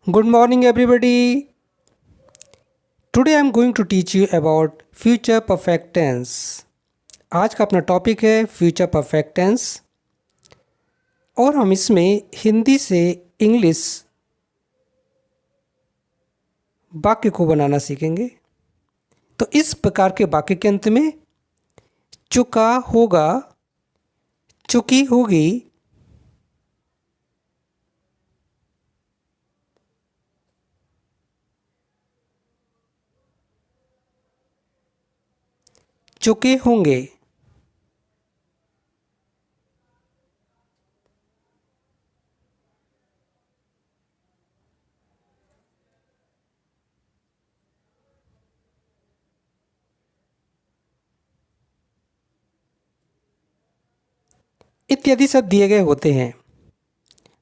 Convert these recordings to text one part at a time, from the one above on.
Good morning, everybody. Today I'm going to teach you about future perfect tense. आज का अपना topic है future perfect tense और हम इसमें हिंदी से इंग्लिश वाक्य को बनाना सीखेंगे। तो इस प्रकार के वाक्य के अंत में चुका होगा, चुकी होगी, चुके होंगे, इत्यादि सब दिए गए होते हैं।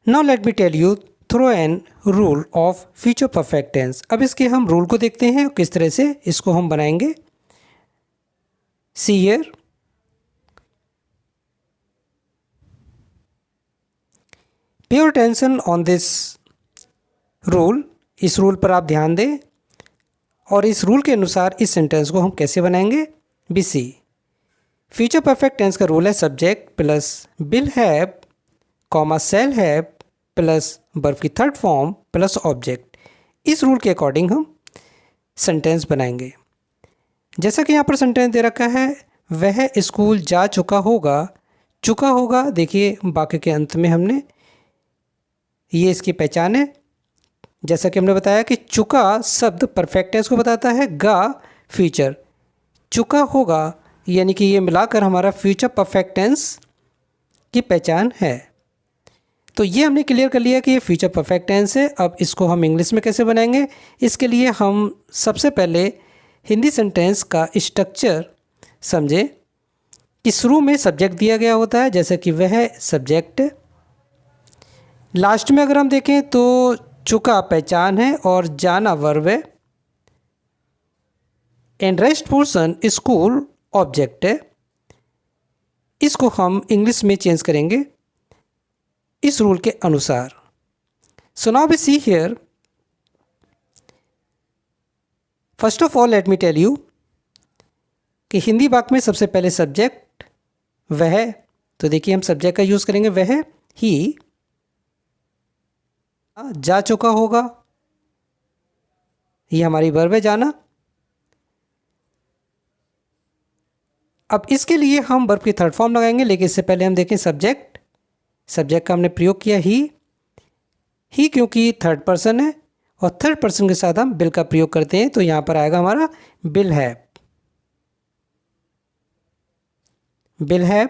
Now let me tell you through an rule of future perfect tense. अब इसके हम रूल को देखते हैं किस तरह से इसको हम बनाएंगे। सी हियर, पे your attention on this rule. इस रूल पर आप ध्यान दें और इस रूल के अनुसार इस सेंटेंस को हम कैसे बनाएंगे। We see, future perfect tense का रूल है subject plus will have comma shall have plus verb की थर्ड फॉर्म प्लस ऑब्जेक्ट। इस रूल के अकॉर्डिंग हम सेंटेंस बनाएंगे। जैसा कि यहाँ पर सेंटेंस दे रखा है, वह स्कूल जा चुका होगा। चुका होगा, देखिए वाक्य के अंत में हमने ये इसकी पहचान है। जैसा कि हमने बताया कि चुका शब्द परफेक्ट टेंस को बताता है, गा फ्यूचर। चुका होगा यानी कि ये मिलाकर हमारा फ्यूचर परफेक्ट टेंस की पहचान है। तो ये हमने क्लियर कर लिया कि ये फ्यूचर परफेक्ट टेंस है। अब इसको हम इंग्लिश में कैसे बनाएंगे, इसके लिए हम सबसे पहले हिंदी सेंटेंस का स्ट्रक्चर समझें कि शुरू में सब्जेक्ट दिया गया होता है, जैसे कि वह सब्जेक्ट। लास्ट में अगर हम देखें तो चुका पहचान है और जाना वर्ब है। And rest portion school object है। इसको हम इंग्लिश में चेंज करेंगे इस रूल के अनुसार। So now we see here, first of all let me tell you कि हिंदी वाक्य में सबसे पहले सब्जेक्ट वह। तो देखिए हम सब्जेक्ट का यूज़ करेंगे वह, ही। जा चुका होगा, ये हमारी वर्ब है जाना। अब इसके लिए हम वर्ब की थर्ड फॉर्म लगाएंगे, लेकिन इससे पहले हम देखें सब्जेक्ट। सब्जेक्ट का हमने प्रयोग किया ही क्योंकि थर्ड पर्सन है और थर्ड पर्सन के साथ हम बिल का प्रयोग करते हैं, तो यहाँ पर आएगा हमारा बिल है। बिल है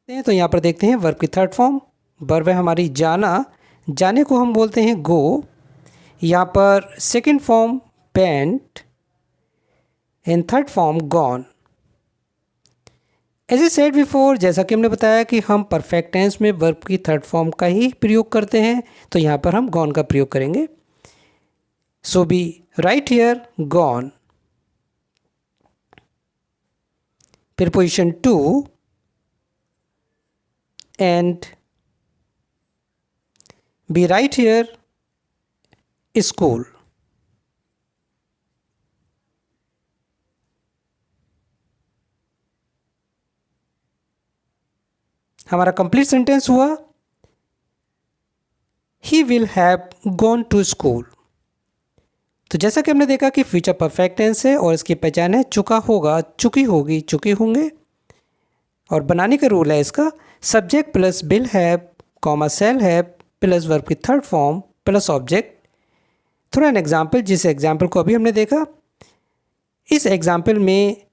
तो यहाँ पर देखते हैं वर्ब की थर्ड फॉर्म। वर्ब है हमारी जाना, जाने को हम बोलते हैं गो। यहाँ पर second form went and third form gone. As I said before, जैसा कि हमने बताया कि हम परफेक्ट टेंस में वर्ब की थर्ड फॉर्म का ही प्रयोग करते हैं, तो यहाँ पर हम गॉन का प्रयोग करेंगे। So be write here gone. Preposition to and be write here school. हमारा कंप्लीट सेंटेंस हुआ he will have gone to school. तो जैसा कि हमने देखा कि फ्यूचर परफेक्ट टेंस है और इसकी पहचान है चुका होगा, चुकी होगी, चुके होंगे। और बनाने का रूल है इसका subject plus will have comma shall have plus verb की थर्ड फॉर्म प्लस ऑब्जेक्ट। थोड़ा एन एग्जाम्पल, जिस एग्जाम्पल को अभी हमने देखा, इस एग्जाम्पल में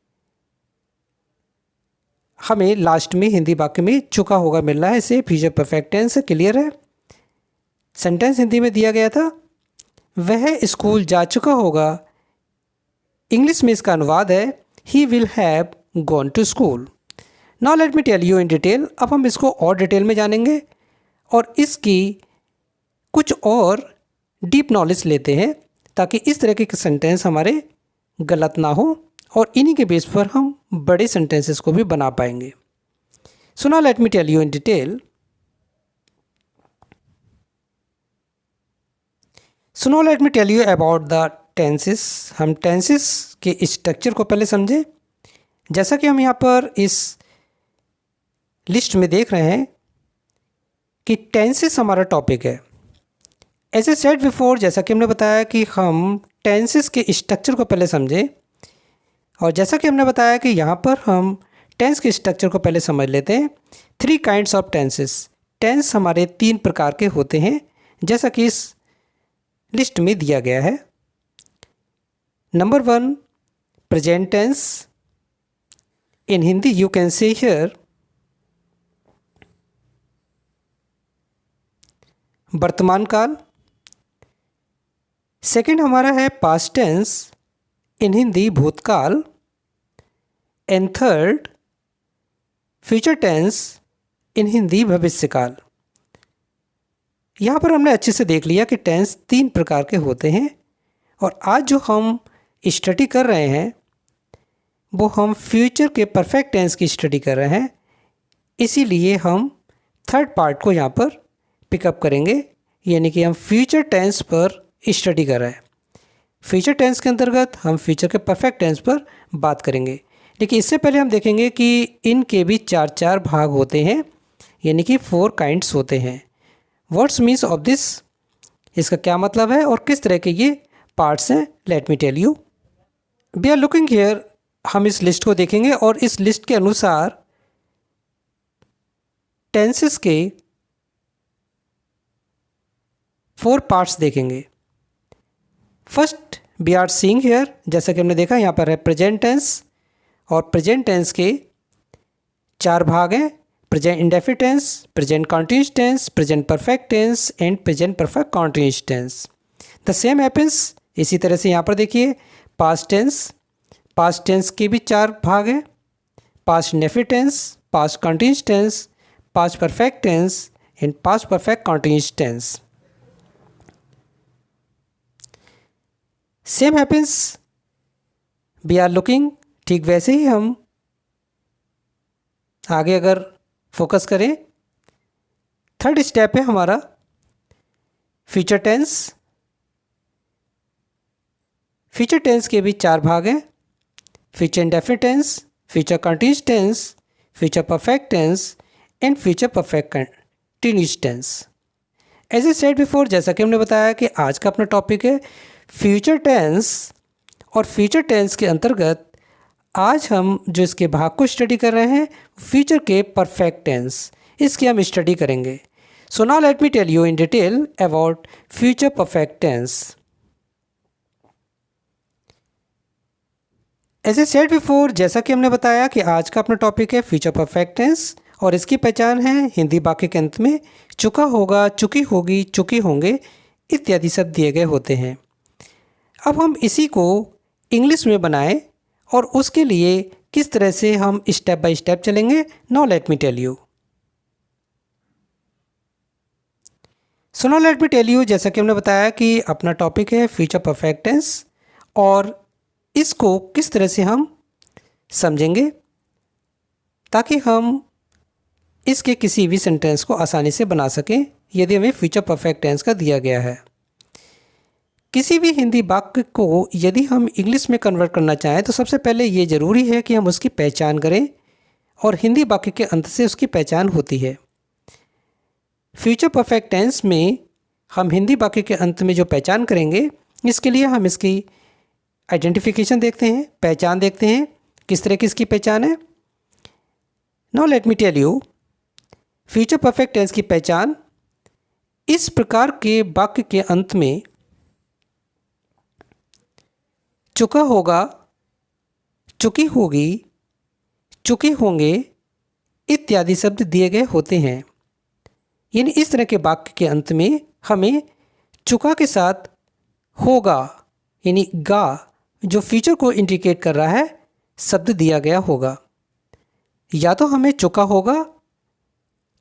हमें लास्ट में हिंदी वाक्य में चुका होगा मिल रहा है, इसे फ्यूचर परफेक्ट टेंस क्लियर है। सेंटेंस हिंदी में दिया गया था वह स्कूल जा चुका होगा। इंग्लिश में इसका अनुवाद है he will have gone to school. Now let me tell you in detail. अब हम इसको और डिटेल में जानेंगे और इसकी कुछ और डीप नॉलेज लेते हैं, ताकि इस तरह के सेंटेंस हमारे गलत ना हो और इन्हीं के बेस पर हम बड़े सेंटेंसेस को भी बना पाएंगे। So now let me tell you in detail. So now let me tell you about the tenses. हम टेंसेस के स्ट्रक्चर को पहले समझें। जैसा कि हम यहाँ पर इस लिस्ट में देख रहे हैं कि टेंसेस हमारा टॉपिक है। एज ए सेड बिफोर, जैसा कि हमने बताया कि हम टेंसेस के स्ट्रक्चर को पहले समझें, और जैसा कि हमने बताया कि यहाँ पर हम टेंस के स्ट्रक्चर को पहले समझ लेते हैं। 3 काइंड्स ऑफ टेंसेस। टेंस हमारे 3 प्रकार के होते हैं, जैसा कि इस लिस्ट में दिया गया है। Number 1, present tense. In Hindi you can say here वर्तमान काल। सेकंड हमारा है पास्ट टेंस, इन हिंदी भूतकाल। And third, future tense, in Hindi भविष्यकाल। यहाँ पर हमने अच्छे से देख लिया कि टेंस 3 प्रकार के होते हैं, और आज जो हम स्टडी कर रहे हैं वो हम फ्यूचर के परफेक्ट टेंस की स्टडी कर रहे हैं। इसीलिए हम थर्ड पार्ट को यहाँ पर पिकअप करेंगे, यानी कि हम फ्यूचर टेंस पर स्टडी कर रहे हैं। फ्यूचर टेंस के अंतर्गत हम फ्यूचर के परफेक्ट टेंस पर बात करेंगे, लेकिन इससे पहले हम देखेंगे कि इनके भी 4 भाग होते हैं, यानी कि 4 काइंड्स होते हैं। व्हाट्स मीन्स ऑफ दिस, इसका क्या मतलब है और किस तरह के ये पार्ट्स हैं, let me tell you. We are looking here, हम इस लिस्ट को देखेंगे और इस लिस्ट के अनुसार टेंसेस के 4 पार्ट्स देखेंगे। First we are seeing here, जैसा कि हमने देखा यहाँ पर है प्रेजेंट टेंस, और प्रेजेंट टेंस के 4 भाग हैं। Present indefinite tense, present continuous tense, present perfect tense and present perfect continuous tense. The same happens, इसी तरह से यहाँ पर देखिए पास्ट टेंस। पास्ट टेंस के भी 4 भाग हैं। Past indefinite tense, past continuous tense, past perfect tense and past perfect continuous tense. Same happens, we are looking, ठीक वैसे ही हम आगे अगर फोकस करें, थर्ड स्टेप है हमारा फ्यूचर टेंस। फ्यूचर टेंस के भी 4 भाग हैं। Future indefinite tense, future continuous tense, future perfect tense and future perfect continuous tense. As I said before, जैसा कि हमने बताया कि आज का अपना टॉपिक है फ्यूचर टेंस, और फ्यूचर टेंस के अंतर्गत आज हम जो इसके भाग को स्टडी कर रहे हैं फ्यूचर के परफेक्ट टेंस, इसकी हम स्टडी करेंगे। So now let me tell you in detail about future perfect tense. As I said before, जैसा कि हमने बताया कि आज का अपना टॉपिक है फ्यूचर परफेक्ट टेंस, और इसकी पहचान है हिंदी वाक्य के अंत में चुका होगा, चुकी होगी, चुके होंगे इत्यादि शब्द दिए गए होते हैं। अब हम इसी को इंग्लिश में बनाएं, और उसके लिए किस तरह से हम स्टेप बाय स्टेप चलेंगे, now let me tell you. So now let me tell you, जैसा कि हमने बताया कि अपना टॉपिक है फ्यूचर परफेक्ट टेंस, और इसको किस तरह से हम समझेंगे ताकि हम इसके किसी भी सेंटेंस को आसानी से बना सकें यदि हमें फ्यूचर परफेक्ट टेंस का दिया गया है। किसी भी हिंदी वाक्य को यदि हम इंग्लिश में कन्वर्ट करना चाहें तो सबसे पहले ये ज़रूरी है कि हम उसकी पहचान करें, और हिंदी वाक्य के अंत से उसकी पहचान होती है। फ्यूचर परफेक्ट टेंस में हम हिंदी वाक्य के अंत में जो पहचान करेंगे, इसके लिए हम इसकी आइडेंटिफिकेशन देखते हैं, पहचान देखते हैं किस तरह की इसकी पहचान है। Now let me tell you, future perfect tense की पहचान इस प्रकार के वाक्य के अंत में चुका होगा, चुकी होगी, चुके होंगे इत्यादि शब्द दिए गए होते हैं। यानी इस तरह के वाक्य के अंत में हमें चुका के साथ होगा यानी गा, जो फ्यूचर को इंडिकेट कर रहा है, शब्द दिया गया होगा। या तो हमें चुका होगा,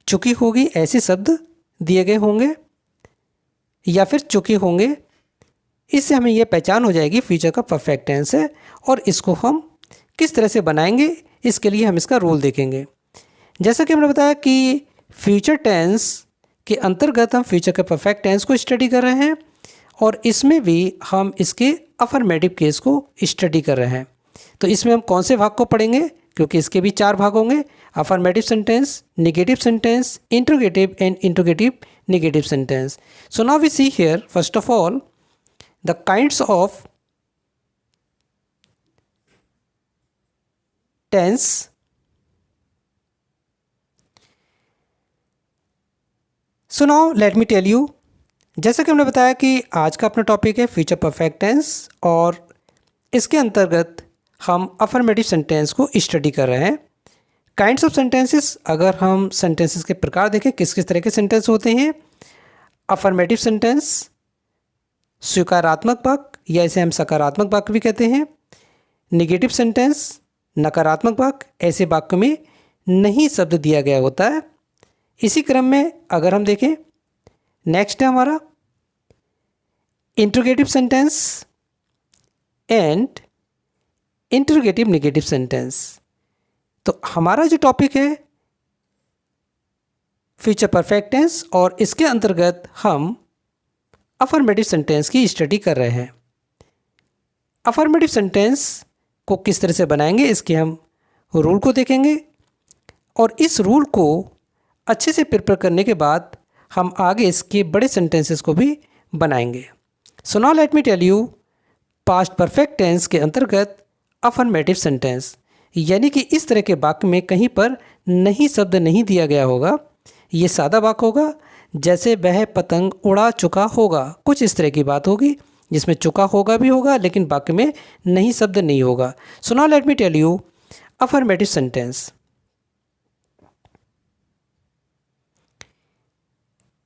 चुकी होगी ऐसे शब्द दिए गए होंगे, या फिर चुके होंगे। इससे हमें यह पहचान हो जाएगी फ्यूचर का परफेक्ट टेंस है। और इसको हम किस तरह से बनाएंगे, इसके लिए हम इसका रूल देखेंगे। जैसा कि हमने बताया कि फ्यूचर टेंस के अंतर्गत हम फ्यूचर के परफेक्ट टेंस को स्टडी कर रहे हैं, और इसमें भी हम इसके अफर्मेटिव केस को स्टडी कर रहे हैं। तो इसमें हम कौन से भाग को पढ़ेंगे, क्योंकि इसके भी 4 भाग होंगे, affirmative sentence, negative sentence, interrogative and interrogative negative sentence. So now we see here first of all the kinds of tense. So now let me tell you, जैसा कि हमने बताया कि आज का अपना टॉपिक है फ्यूचर परफेक्ट टेंस, और इसके अंतर्गत हम अफर्मेटिव सेंटेंस को स्टडी कर रहे हैं। काइंड्स ऑफ सेंटेंसेस, अगर हम सेंटेंसेस के प्रकार देखें किस किस तरह के सेंटेंस होते हैं। अफर्मेटिव सेंटेंस, स्वीकारात्मक वाक्य या इसे हम सकारात्मक वाक्य भी कहते हैं। नेगेटिव सेंटेंस, नकारात्मक वाक्य, ऐसे वाक्य में नहीं शब्द दिया गया होता है। इसी क्रम में अगर हम देखें, नेक्स्ट है हमारा interrogative sentence and interrogative negative sentence. तो हमारा जो टॉपिक है फ्यूचर परफेक्ट टेंस, और इसके अंतर्गत हम अफर्मेटिव सेंटेंस की स्टडी कर रहे हैं। अफर्मेटिव सेंटेंस को किस तरह से बनाएंगे, इसके हम रूल को देखेंगे, और इस रूल को अच्छे से प्रिपेयर करने के बाद हम आगे इसके बड़े सेंटेंसेस को भी बनाएंगे। So now let me tell you, past perfect tense के अंतर्गत अफर्मेटिव सेंटेंस, यानी कि इस तरह के वाक्य में कहीं पर नहीं शब्द नहीं दिया गया होगा। ये सादा वाक्य होगा, जैसे वह पतंग उड़ा चुका होगा, कुछ इस तरह की बात होगी, जिसमें चुका होगा भी होगा लेकिन वाक्य में नहीं शब्द नहीं होगा। So now let me tell you affirmative sentence.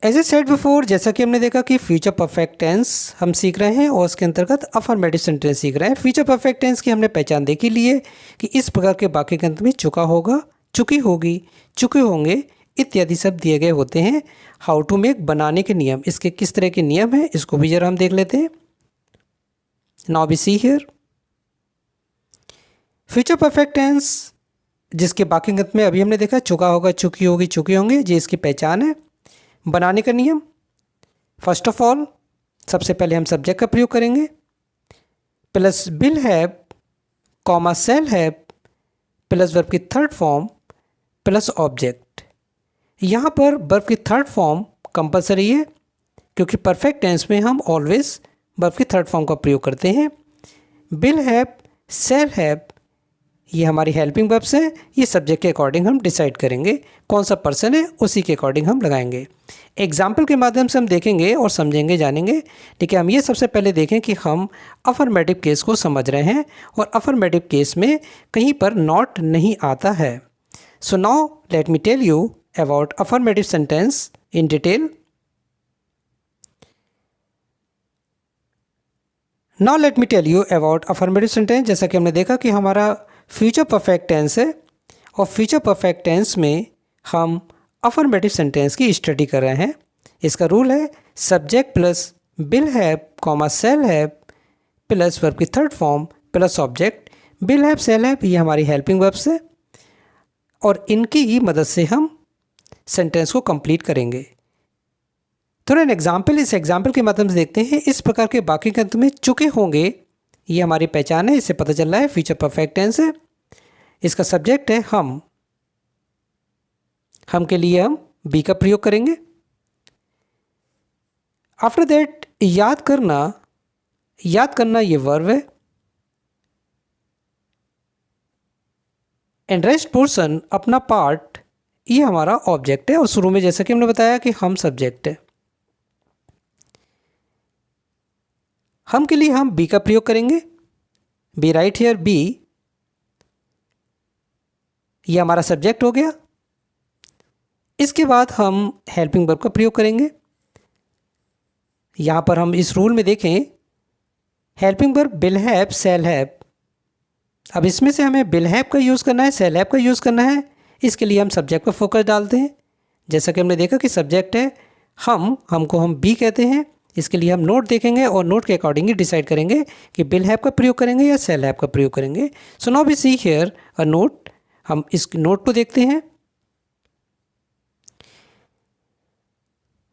As I said before, जैसा कि हमने देखा कि फ्यूचर परफेक्ट टेंस हम सीख रहे हैं और उसके अंतर्गत अफर्मेटिव सेंटेंस सीख रहे हैं। फ्यूचर परफेक्ट टेंस की हमने पहचान देखी ली है कि इस प्रकार के वाक्य के अंत में चुका होगा, चुकी होगी, चुके होंगे इत्यादि शब्द दिए गए होते हैं। हाउ टू मेक, बनाने के नियम, इसके किस तरह के नियम हैं इसको भी जरा हम देख लेते हैं। Now we see here future perfect tense, जिसके वाक्य के अंत में अभी हमने देखा चुका होगा, चुकी होगी, चुके होंगे, ये इसकी पहचान है। बनाने का नियम, फर्स्ट ऑफ ऑल सबसे पहले हम सब्जेक्ट का प्रयोग करेंगे, plus will have comma shall have plus verb की थर्ड फॉर्म प्लस ऑब्जेक्ट। यहाँ पर वर्ब की थर्ड फॉर्म कंपलसरी है, क्योंकि परफेक्ट टेंस में हम ऑलवेज वर्ब की थर्ड फॉर्म का प्रयोग करते हैं। विल हैव, शैल हैव, ये हमारी हेल्पिंग वर्ब्स हैं। ये सब्जेक्ट के अकॉर्डिंग हम डिसाइड करेंगे, कौन सा पर्सन है उसी के अकॉर्डिंग हम लगाएंगे। एग्जाम्पल के माध्यम से हम देखेंगे और समझेंगे, जानेंगे। लेकिन हम ये सबसे पहले देखें कि हम अफर्मेटिव केस को समझ रहे हैं और अफर्मेटिव केस में कहीं पर नॉट नहीं आता है। So now let me tell you about affirmative sentence in detail. Now let me tell you about affirmative sentence. जैसा कि हमने देखा कि हमारा फ्यूचर परफेक्ट टेंस है, और फ्यूचर परफेक्ट टेंस में हम अफर्मेटिव सेंटेंस की स्टडी कर रहे हैं। इसका रूल है subject plus will have comma shall have plus verb की third form plus object. Will have, shall have, ये हमारी हेल्पिंग वर्ब्स है, और इनकी ही मदद से हम सेंटेंस को कंप्लीट करेंगे। थोड़ा एग्जाम्पल, इस एग्जाम्पल के माध्यम से देखते हैं। इस प्रकार के वाक्य के अंत में चुके होंगे, ये हमारी पहचान है, इससे पता चल रहा है फ्यूचर परफेक्ट टेंस है। इसका सब्जेक्ट है हम के लिए हम बी का प्रयोग करेंगे। आफ्टर दैट याद करना ये वर्ब है, एंड रेस्ट पोर्शन, अपना पार्ट, ये हमारा ऑब्जेक्ट है। और शुरू में जैसा कि हमने बताया कि हम सब्जेक्ट है, हम के लिए हम बी का प्रयोग करेंगे। बी राइट हियर, बी, ये हमारा सब्जेक्ट हो गया। इसके बाद हम हेल्पिंग वर्ब का प्रयोग करेंगे। यहाँ पर हम इस रूल में देखें, helping verb will have, shall have. अब इसमें से हमें विल हैव का यूज़ करना है, शैल हैव का यूज़ करना है। इसके लिए हम सब्जेक्ट पर फोकस डालते हैं। जैसा कि हमने देखा कि सब्जेक्ट है हमको हम बी कहते हैं। इसके लिए हम नोट देखेंगे और नोट के अकॉर्डिंग ही डिसाइड करेंगे कि विल हैव का प्रयोग करेंगे या शैल हैव का प्रयोग करेंगे। So now we see here a note. हम इस नोट को देखते हैं।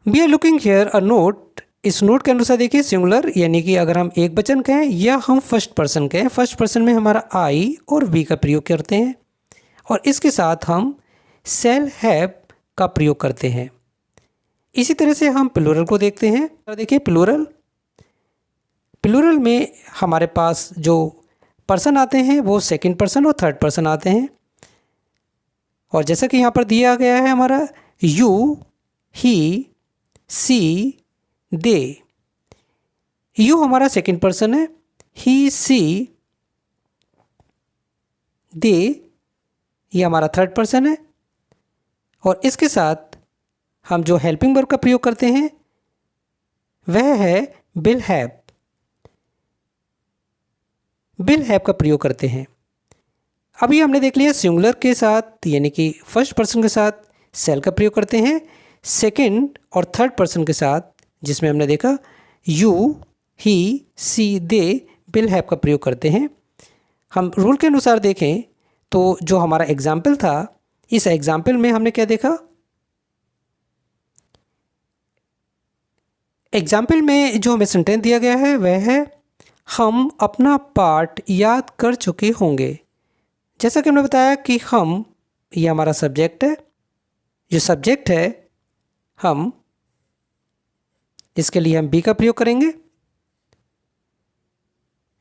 We are looking here a note इस नोट के अनुसार देखिए सिंगुलर यानी कि अगर हम एक वचन कहें या हम फर्स्ट पर्सन कहें, फर्स्ट पर्सन में हमारा आई और वी का प्रयोग करते हैं और इसके साथ हम शैल हैव का प्रयोग करते हैं। इसी तरह से हम प्लूरल को देखते हैं। देखिए प्लूरल में हमारे पास जो पर्सन आते हैं वो सेकंड पर्सन और थर्ड पर्सन आते हैं और जैसा कि यहाँ पर दिया गया है हमारा you, he, she, they. You हमारा सेकंड पर्सन है, ही, सी, दे ये हमारा थर्ड पर्सन है और इसके साथ हम जो हेल्पिंग वर्ब का प्रयोग करते हैं वह है विल हैव। विल हैव का प्रयोग करते हैं। अभी हमने देख लिया सिंगुलर के साथ यानी कि फर्स्ट पर्सन के साथ शैल का प्रयोग करते हैं, सेकंड और थर्ड पर्सन के साथ जिसमें हमने देखा you, he, she, they will have का प्रयोग करते हैं। हम रूल के अनुसार देखें तो जो हमारा एग्जाम्पल था, इस एग्जाम्पल में हमने क्या देखा, एग्जाम्पल में जो हमें सेंटेंस दिया गया है वह है हम अपना पाठ याद कर चुके होंगे। जैसा कि हमने बताया कि हम, ये हमारा सब्जेक्ट है, जो सब्जेक्ट है हम, इसके लिए हम बी का प्रयोग करेंगे।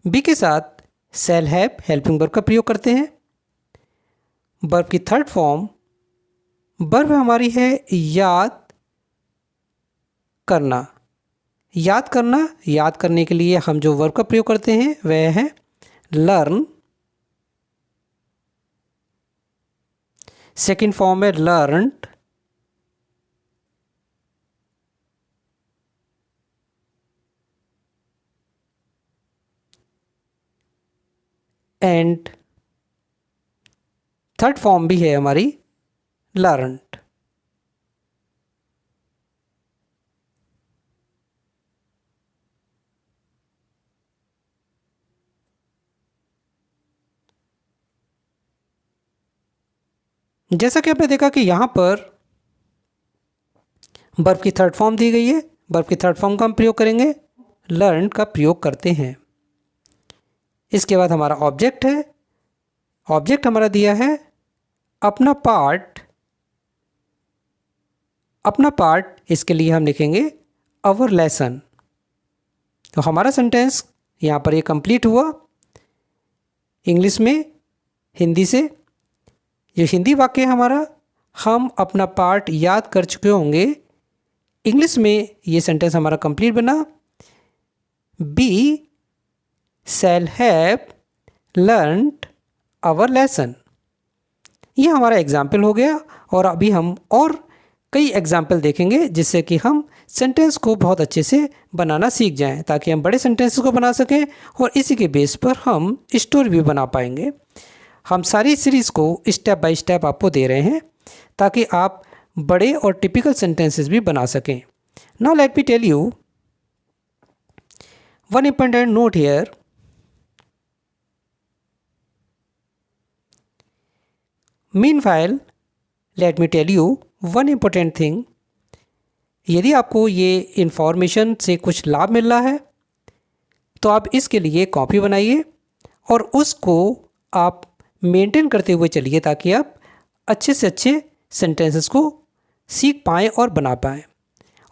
बी के साथ शैल हैव हेल्पिंग वर्ब का प्रयोग करते हैं। वर्ब की थर्ड फॉर्म वर्ब हमारी है याद करना। याद करना, याद करने के लिए हम जो वर्ब का प्रयोग करते हैं वह है लर्न। सेकंड फॉर्म है लर्नड। एंड थर्ड फॉर्म भी है हमारी लर्नड। जैसा कि आपने देखा कि यहाँ पर वर्ब की थर्ड फॉर्म दी गई है, वर्ब की थर्ड फॉर्म का हम प्रयोग करेंगे, लर्न का प्रयोग करते हैं। इसके बाद हमारा ऑब्जेक्ट है, ऑब्जेक्ट हमारा दिया है अपना पार्ट। अपना पार्ट, इसके लिए हम लिखेंगे अवर लेसन। तो हमारा सेंटेंस यहाँ पर ये कंप्लीट हुआ इंग्लिश में हिंदी से। ये हिंदी वाक्य हमारा हम अपना पार्ट याद कर चुके होंगे, इंग्लिश में ये सेंटेंस हमारा कंप्लीट बना we shall have learned our lesson. ये हमारा एग्जाम्पल हो गया और अभी हम और कई एग्जाम्पल देखेंगे जिससे कि हम सेंटेंस को बहुत अच्छे से बनाना सीख जाएं, ताकि हम बड़े सेंटेंसेस को बना सकें और इसी के बेस पर हम स्टोरी भी बना पाएंगे। हम सारी सीरीज़ को स्टेप बाय स्टेप आपको दे रहे हैं ताकि आप बड़े और टिपिकल सेंटेंसेस भी बना सकें। Now let me tell you one important note here. Meanwhile let me tell you one important thing. यदि आपको ये इन्फॉर्मेशन से कुछ लाभ मिल रहा है तो आप इसके लिए कॉपी बनाइए और उसको आप मेंटेन करते हुए चलिए ताकि आप अच्छे से अच्छे सेंटेंसेस को सीख पाएँ और बना पाएँ।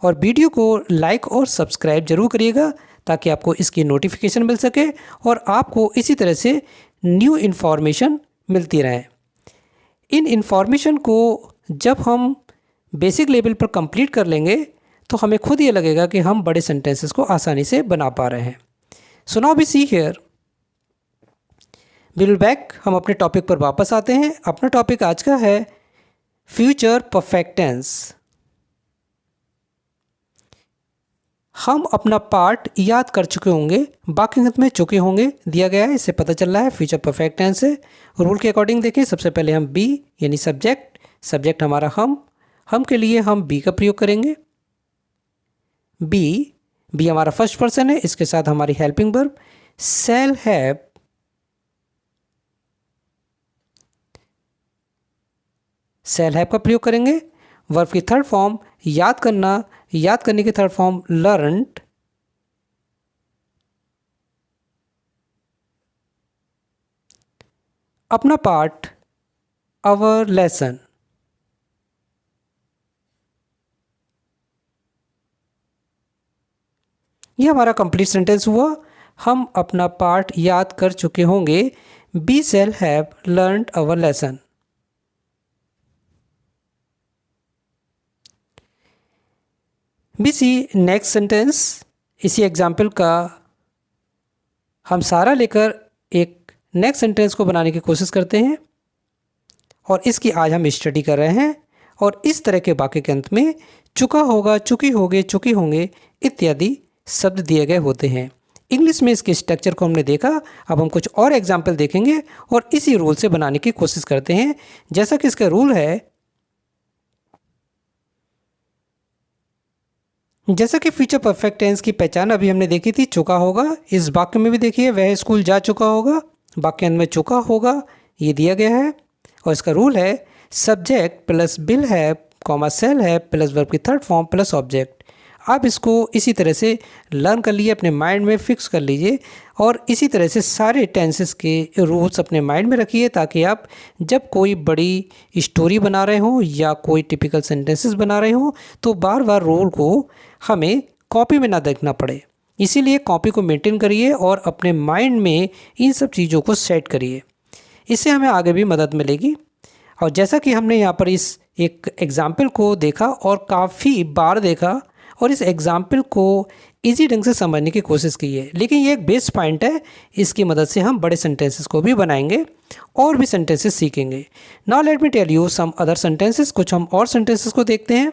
और वीडियो को लाइक और सब्सक्राइब जरूर करिएगा ताकि आपको इसकी नोटिफिकेशन मिल सके और आपको इसी तरह से न्यू इन्फॉर्मेशन मिलती रहे। इन इन्फॉर्मेशन को जब हम बेसिक लेवल पर कंप्लीट कर लेंगे तो हमें खुद ये लगेगा कि हम बड़े सेंटेंसेस को आसानी से बना पा रहे हैं। So now we see here, will back. हम अपने टॉपिक पर वापस आते हैं। अपना टॉपिक आज का है फ्यूचर परफेक्ट टेंस। हम अपना पार्ट याद कर चुके होंगे, वाक्यांश में चुके होंगे दिया गया है, इससे पता चल रहा है फ्यूचर परफेक्ट टेंस है। रूल के अकॉर्डिंग देखें, सबसे पहले हम बी यानी सब्जेक्ट, सब्जेक्ट हमारा हम के लिए हम बी का प्रयोग करेंगे। बी हमारा फर्स्ट पर्सन है, इसके साथ हमारी helping verb shall have. Shall have का प्रयोग करेंगे। वर्ब की थर्ड फॉर्म याद करना, याद करने की थर्ड फॉर्म लर्नड, अपना पार्ट आवर लेसन, ये हमारा कंप्लीट सेंटेंस हुआ। हम अपना पार्ट याद कर चुके होंगे। We shall have learned our lesson. We see next sentence, इसी एग्जाम्पल का हम सारा लेकर एक नेक्स्ट सेंटेंस को बनाने की कोशिश करते हैं और इसकी आज हम स्टडी कर रहे हैं। और इस तरह के वाक्य के अंत में चुका होगा, चुकी होगे, चुकी होंगे इत्यादि शब्द दिए गए होते हैं। इंग्लिश में इसके स्ट्रक्चर को हमने देखा। अब हम कुछ और एग्जाम्पल देखेंगे और इसी रूल से बनाने की कोशिश करते हैं। जैसा कि इसका रूल है, जैसा कि फ्यूचर परफेक्ट टेंस की पहचान अभी हमने देखी थी, चुका होगा। इस वाक्य में भी देखिए, वह स्कूल जा चुका होगा, वाक्य अंत में चुका होगा ये दिया गया है। और इसका रूल है subject plus will have comma shall have plus verb की थर्ड फॉर्म प्लस ऑब्जेक्ट। आप इसको इसी तरह से लर्न कर लीजिए, अपने माइंड में फिक्स कर लीजिए और इसी तरह से सारे टेंसेस के रूल्स अपने माइंड में रखिए, ताकि आप जब कोई बड़ी स्टोरी बना रहे हो या कोई टिपिकल सेंटेंसेस बना रहे हो तो बार बार रूल को हमें कॉपी में ना देखना पड़े। इसीलिए कॉपी को मेंटेन करिए और अपने माइंड में इन सब चीज़ों को सेट करिए, इससे हमें आगे भी मदद मिलेगी। और जैसा कि हमने यहाँ पर इस एक एग्ज़ाम्पल को देखा और काफ़ी बार देखा और इस एग्ज़ाम्पल को इजी ढंग से समझने की कोशिश की है, लेकिन ये एक बेस पॉइंट है। इसकी मदद से हम बड़े सेंटेंसेस को भी बनाएंगे और भी सेंटेंसेस सीखेंगे। Now let me tell you some other sentences. कुछ हम और सेंटेंसेस को देखते हैं।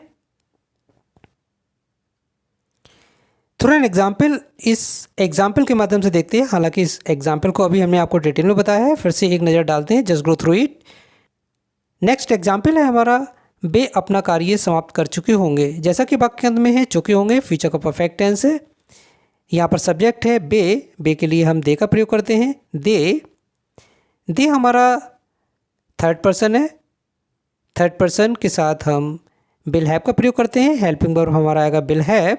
थोड़ा एन एग्जाम्पल इस एग्जाम्पल के माध्यम से देखते हैं। हालांकि इस एग्जाम्पल को अभी हमने आपको डिटेल में बताया है, फिर से एक नज़र डालते हैं। Just go through it. Next example है हमारा, वे अपना कार्य समाप्त कर चुके होंगे। जैसा कि वाक्य अंत में है चुके होंगे, फ्यूचर का परफेक्ट टेंस है। यहाँ पर सब्जेक्ट है बे के लिए हम दे का प्रयोग करते हैं। दे हमारा थर्ड पर्सन है, थर्ड पर्सन के साथ हम विल हैव का प्रयोग करते हैं। हेल्पिंग वर्ब हमारा आएगा विल हैव।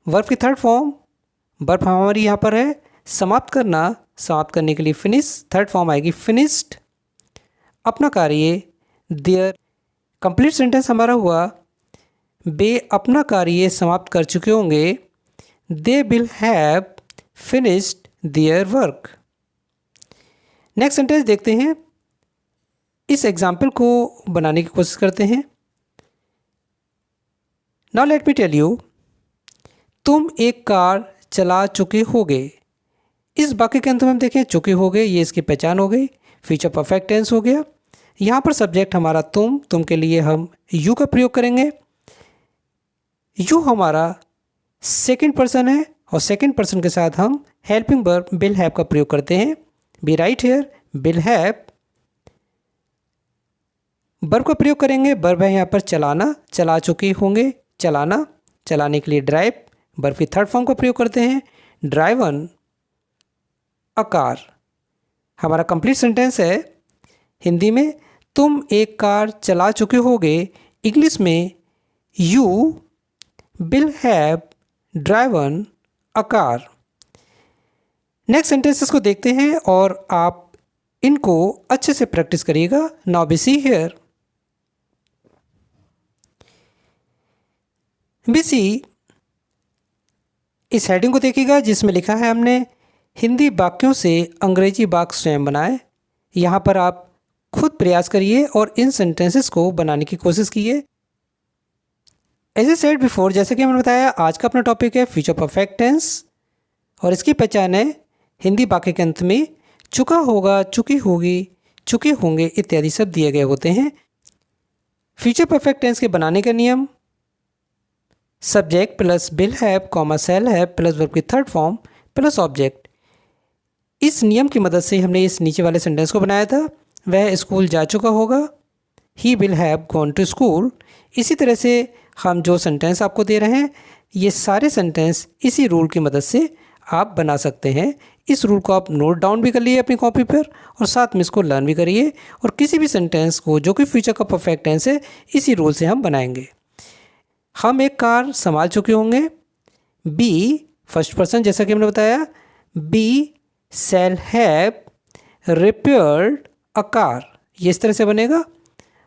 वर्ब की थर्ड फॉर्म वर्ब हमारी यहाँ पर है समाप्त करना, समाप्त करने के लिए फिनिश, थर्ड फॉर्म आएगी फिनिश्ड। अपना कार्य देयर, कंप्लीट सेंटेंस हमारा हुआ वे अपना कार्य समाप्त कर चुके होंगे। दे will have finished their work. Next sentence देखते हैं। इस एग्जाम्पल को बनाने की कोशिश करते हैं। Now let me tell you, तुम एक कार चला चुके होगे। इस वाक्य के अंत में हम देखें चुके होगे, ये इसकी पहचान हो गई। फ्यूचर परफेक्ट टेंस हो गया। यहाँ पर सब्जेक्ट हमारा तुम के लिए हम यू का प्रयोग करेंगे। यू हमारा सेकंड पर्सन है और सेकंड पर्सन के साथ हम हेल्पिंग वर्ब विल हैव का प्रयोग करते हैं। We write here, will have. Verb का प्रयोग करेंगे, वर्ब है यहाँ पर चलाना, चला चुके होंगे, चलाना, चलाने के लिए ड्राइव। वर्ब की थर्ड फॉर्म का प्रयोग करते हैं, ड्राइवन अ कार। हमारा कंप्लीट सेंटेंस है हिंदी में तुम एक कार चला चुके होगे, इंग्लिश में you will have driven a car. Next sentences को देखते हैं और आप इनको अच्छे से प्रैक्टिस करिएगा। Now we see here, we see इस हेडिंग को देखिएगा जिसमें लिखा है हमने हिंदी वाक्यों से अंग्रेजी वाक्य स्वयं बनाए। यहाँ पर आप खुद प्रयास करिए और इन सेंटेंसेस को बनाने की कोशिश कीजिए। एज ए सेड बिफोर, जैसे कि हमने बताया, आज का अपना टॉपिक है फ्यूचर परफेक्ट टेंस और इसकी पहचान है हिंदी वाक्य के अंत में चुका होगा, चुकी होगी, चुके होंगे इत्यादि शब्द दिए गए होते हैं। फ्यूचर परफेक्ट टेंस के बनाने का नियम, subject plus will have comma shall have plus verb की थर्ड फॉर्म प्लस ऑब्जेक्ट। इस नियम की मदद से हमने इस नीचे वाले सेंटेंस को बनाया था, वह स्कूल जा चुका होगा, he will have gone to school. इसी तरह से हम जो सेंटेंस आपको दे रहे हैं ये सारे सेंटेंस इसी रूल की मदद से आप बना सकते हैं। इस रूल को आप नोट डाउन भी कर लिए अपनी कॉपी पर और साथ में इसको लर्न भी करिए और किसी भी सेंटेंस को जो कि फ्यूचर का परफेक्ट टेंस है इसी रूल से हम बनाएंगे। हम एक कार संभाल चुके होंगे। बी फर्स्ट पर्सन, जैसा कि हमने बताया, we shall have repaired a car, ये इस तरह से बनेगा।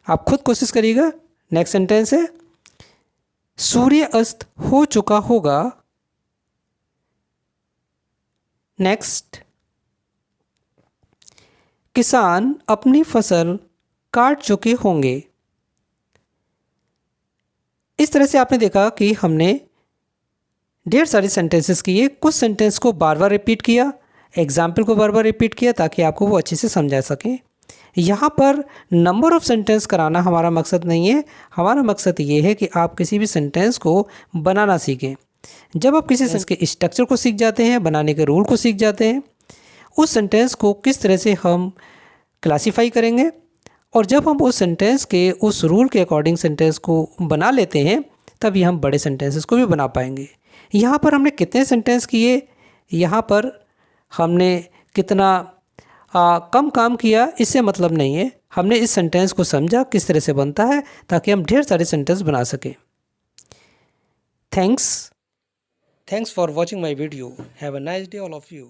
आप खुद कोशिश करिएगा। नेक्स्ट सेंटेंस है सूर्य अस्त हो चुका होगा। नेक्स्ट, किसान अपनी फसल काट चुके होंगे। इस तरह से आपने देखा कि हमने ढेर सारे सेंटेंसेस किए। कुछ सेंटेंस को बार बार रिपीट किया, एग्जाम्पल को बार बार रिपीट किया ताकि आपको वो अच्छे से समझा सके। यहाँ पर नंबर ऑफ सेंटेंस कराना हमारा मकसद नहीं है। हमारा मकसद ये है कि आप किसी भी सेंटेंस को बनाना सीखें। जब आप किसी सेंटेंस के स्ट्रक्चर को सीख जाते हैं, बनाने के रूल को सीख जाते हैं, उस सेंटेंस को किस तरह से हम क्लासीफाई करेंगे, और जब हम उस सेंटेंस के उस रूल के अकॉर्डिंग सेंटेंस को बना लेते हैं, तभी हम बड़े सेंटेंसेस को भी बना पाएंगे। यहाँ पर हमने कितने सेंटेंस किए, यहाँ पर हमने कितना कम काम किया, इससे मतलब नहीं है। हमने इस सेंटेंस को समझा किस तरह से बनता है ताकि हम ढेर सारे सेंटेंस बना सकें। Thanks for watching my video. Have a nice day all of you.